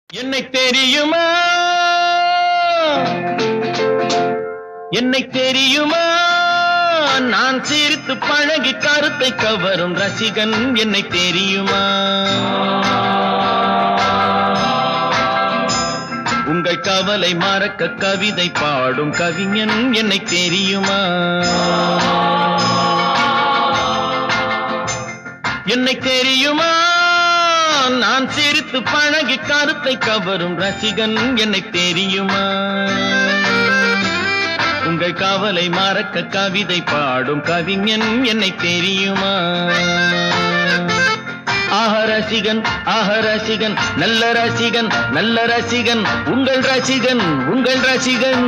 என்னை தெரியுமா என்னை தெரியுமா நான் சிரித்து பழகி கருத்தை கவரும் ரசிகன் என்னை தெரியுமா உங்கள் கவலை மறக்க கவிதை பாடும் கவிஞன் என்னை தெரியுமா என்னை தெரியுமா நான் சிரித்து பழகி கருத்தை கவரும் ரசிகன் என்னை தெரியுமா உங்கள் கவலை மறக்க கவிதை பாடும் கவிஞன் என்னை தெரியுமா ரசிகன் நல்ல ரசிகன் உங்கள் ரசிகன்